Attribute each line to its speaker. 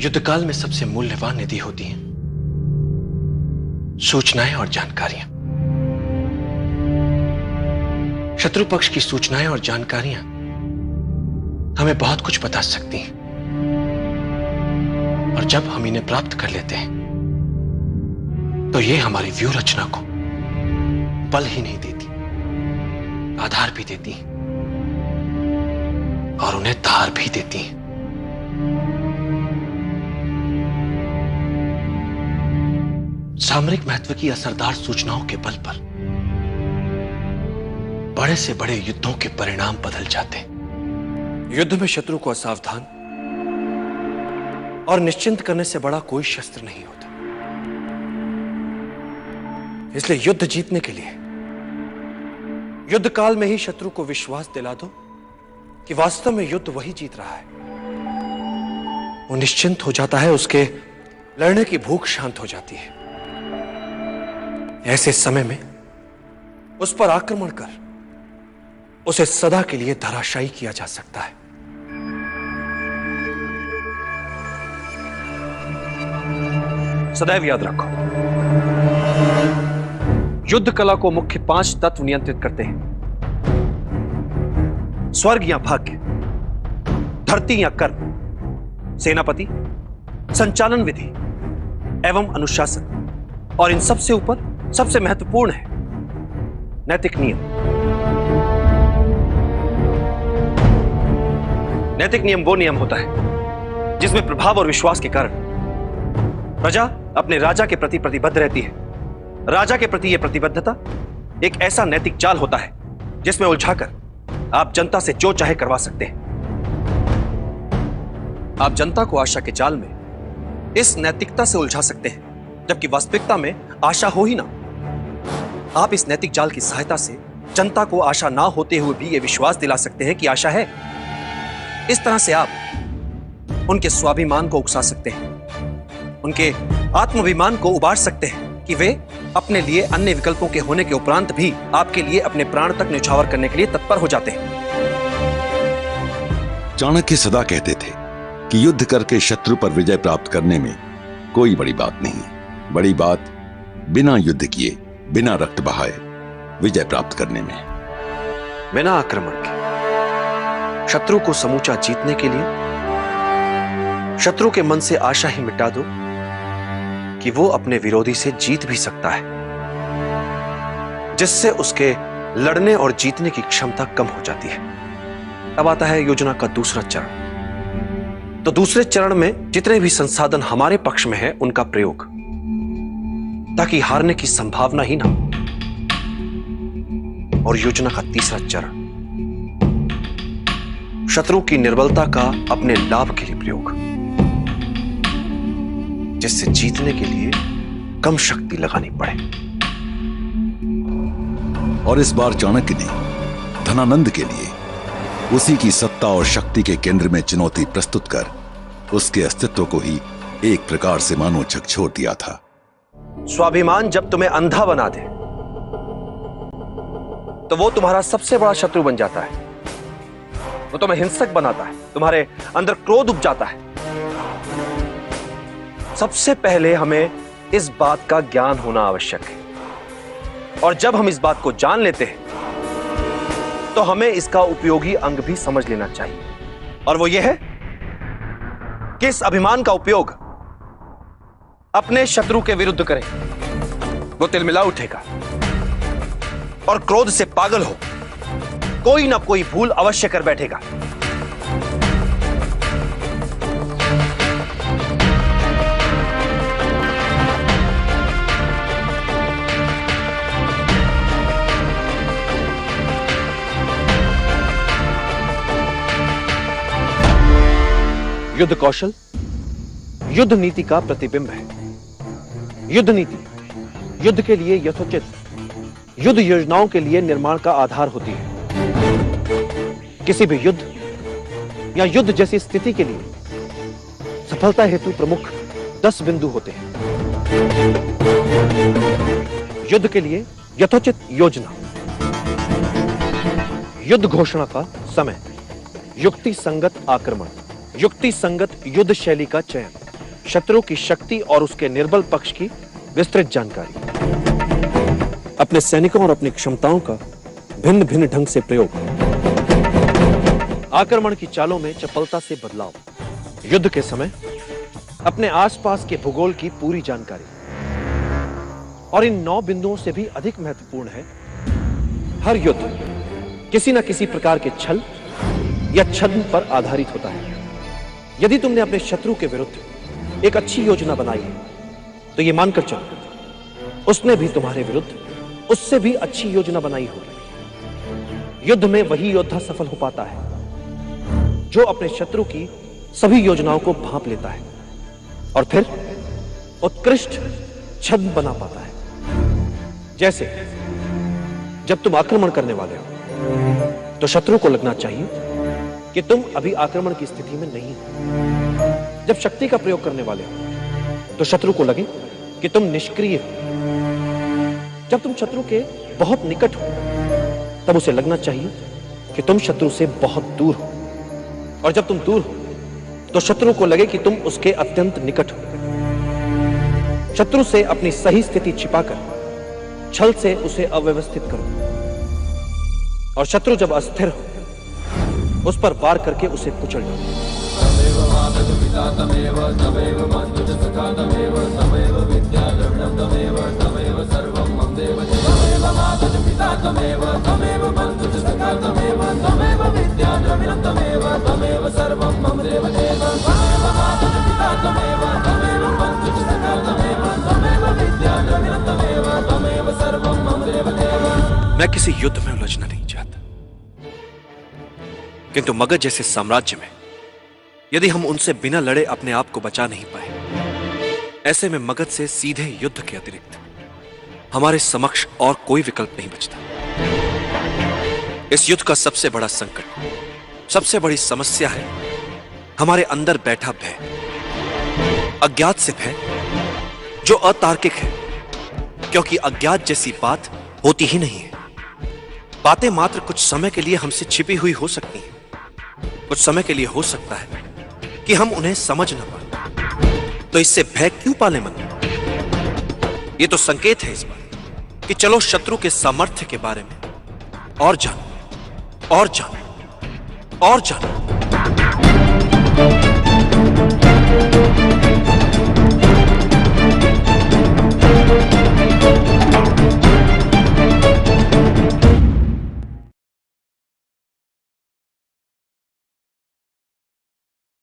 Speaker 1: युद्धकाल में सबसे मूल्यवान निधि होती है सूचनाएं और जानकारियां। शत्रु पक्ष की सूचनाएं और जानकारियां हमें बहुत कुछ बता सकती हैं, और जब हम इन्हें प्राप्त कर लेते हैं तो ये हमारी व्यूह रचना को बल ही नहीं देती, आधार भी देती हैं और उन्हें धार भी देती हैं। सामरिक महत्व की असरदार सूचनाओं के बल पर बड़े से बड़े युद्धों के परिणाम बदल जाते हैं। युद्ध में शत्रु को असावधान और निश्चिंत करने से बड़ा कोई शस्त्र नहीं होता। इसलिए युद्ध जीतने के लिए युद्ध काल में ही शत्रु को विश्वास दिला दो कि वास्तव में युद्ध वही जीत रहा है। वो निश्चिंत हो जाता है, उसके लड़ने की भूख शांत हो जाती है। ऐसे समय में उस पर आक्रमण कर उसे सदा के लिए धराशायी किया जा सकता है। सदैव याद रखो, युद्ध कला को मुख्य 5 तत्व नियंत्रित करते हैं। स्वर्ग या भाग्य, धरती या कर्म, सेनापति, संचालन विधि एवं अनुशासन, और इन सबसे ऊपर सबसे महत्वपूर्ण है नैतिक नियम। नैतिक नियम वो नियम होता है जिसमें प्रभाव और विश्वास के कारण प्रजा अपने राजा के प्रति प्रतिबद्ध रहती है। राजा के प्रति यह प्रतिबद्धता एक ऐसा नैतिक जाल होता है जिसमें उलझाकर आप जनता से जो चाहे करवा सकते हैं। आप जनता को आशा के जाल में इस नैतिकता से उलझा सकते हैं, जबकि वास्तविकता में आशा हो ही ना। आप इस नैतिक जाल की सहायता से जनता को आशा ना होते हुए भी यह विश्वास दिला सकते हैं कि आशा है। इस तरह से आप उनके स्वाभिमान को उकसा सकते हैं, उनके आत्माभिमान को उबार सकते हैं कि वे अपने लिए अन्य विकल्पों के होने के उपरांत भी आपके लिए अपने प्राण तक न्यौछावर करने के लिए तत्पर हो जाते हैं।
Speaker 2: चाणक्य सदा कहते थे कि युद्ध करके शत्रु पर विजय प्राप्त करने में कोई बड़ी बात नहीं। बड़ी बात बिना युद्ध किए, बिना रक्त बहाए विजय प्राप्त करने में।
Speaker 1: बिना आक्रमण के शत्रु को समूचा जीतने के लिए शत्रु के मन से आशा ही मिटा दो कि वो अपने विरोधी से जीत भी सकता है, जिससे उसके लड़ने और जीतने की क्षमता कम हो जाती है। अब आता है योजना का दूसरा चरण। तो दूसरे चरण में जितने भी संसाधन हमारे पक्ष में है उनका प्रयोग, ताकि हारने की संभावना ही ना हो। और योजना का तीसरा चरण, शत्रु की निर्बलता का अपने लाभ के लिए प्रयोग, जिससे जीतने के लिए कम शक्ति लगानी पड़े।
Speaker 2: और इस बार चाणक्य ने धनानंद के लिए उसी की सत्ता और शक्ति के केंद्र में चुनौती प्रस्तुत कर उसके अस्तित्व को ही एक प्रकार से मानो झकझोर दिया था।
Speaker 1: स्वाभिमान जब तुम्हें अंधा बना दे तो वो तुम्हारा सबसे बड़ा शत्रु बन जाता है। वो तुम्हें हिंसक बनाता है, तुम्हारे अंदर क्रोध उपजाता है। सबसे पहले हमें इस बात का ज्ञान होना आवश्यक है, और जब हम इस बात को जान लेते हैं तो हमें इसका उपयोगी अंग भी समझ लेना चाहिए, और वो ये है कि इस अभिमान का उपयोग अपने शत्रु के विरुद्ध करें। वो तिलमिला उठेगा और क्रोध से पागल हो कोई ना कोई भूल अवश्य कर बैठेगा। युद्ध कौशल युद्ध नीति का प्रतिबिंब है। युद्ध नीति युद्ध के लिए यथोचित युद्ध योजनाओं के लिए निर्माण का आधार होती है। किसी भी युद्ध या युद्ध जैसी स्थिति के लिए सफलता हेतु प्रमुख 10 बिंदु होते हैं। युद्ध के लिए यथोचित योजना, युद्ध घोषणा का समय, युक्ति संगत आक्रमण, युक्ति संगत युद्ध शैली का चयन, शत्रु की शक्ति और उसके निर्बल पक्ष की विस्तृत जानकारी, अपने सैनिकों और अपनी क्षमताओं का भिन्न भिन्न ढंग से प्रयोग, आक्रमण की चालों में चपलता से बदलाव, युद्ध के समय अपने आसपास के भूगोल की पूरी जानकारी। और इन 9 बिंदुओं से भी अधिक महत्वपूर्ण है, हर युद्ध किसी न किसी प्रकार के छल या छद्म पर आधारित होता है। यदि तुमने अपने शत्रु के विरुद्ध एक अच्छी योजना बनाई है तो यह मानकर चलो उसने भी तुम्हारे विरुद्ध उससे भी अच्छी योजना बनाई होगी। युद्ध में वही योद्धा सफल हो पाता है जो अपने शत्रु की सभी योजनाओं को भांप लेता है और फिर उत्कृष्ट छद्म बना पाता है। जैसे जब तुम आक्रमण करने वाले हो तो शत्रु को लगना चाहिए कि तुम अभी आक्रमण की स्थिति में नहीं हो। जब शक्ति का प्रयोग करने वाले हो तो शत्रु को लगे कि तुम निष्क्रिय हो। जब तुम शत्रु के बहुत निकट हो तब उसे लगना चाहिए कि तुम शत्रु से बहुत दूर हो। और जब तुम दूर हो तो शत्रु को लगे कि तुम उसके अत्यंत निकट हो। शत्रु से अपनी सही स्थिति छिपाकर छल से उसे अव्यवस्थित करो और शत्रु जब अस्थिर हो उस पर वार करके उसे कुचल दो। मैं किसी युद्ध में उलझना नहीं चाहता, किंतु मगध जैसे साम्राज्य में यदि हम उनसे बिना लड़े अपने आप को बचा नहीं पाए, ऐसे में मगध से सीधे युद्ध के अतिरिक्त हमारे समक्ष और कोई विकल्प नहीं बचता। इस युद्ध का सबसे बड़ा संकट, सबसे बड़ी समस्या है हमारे अंदर बैठा भय, अज्ञात से भय जो अतार्किक है, क्योंकि अज्ञात जैसी बात होती ही नहीं है। बातें मात्र कुछ समय के लिए हमसे छिपी हुई हो सकती हैं। कुछ समय के लिए हो सकता है कि हम उन्हें समझ न पाए, तो इससे भय क्यों पाले मन? यह तो संकेत है इस बात कि चलो शत्रु के सामर्थ्य के बारे में और जानो, और जानो, और जानो।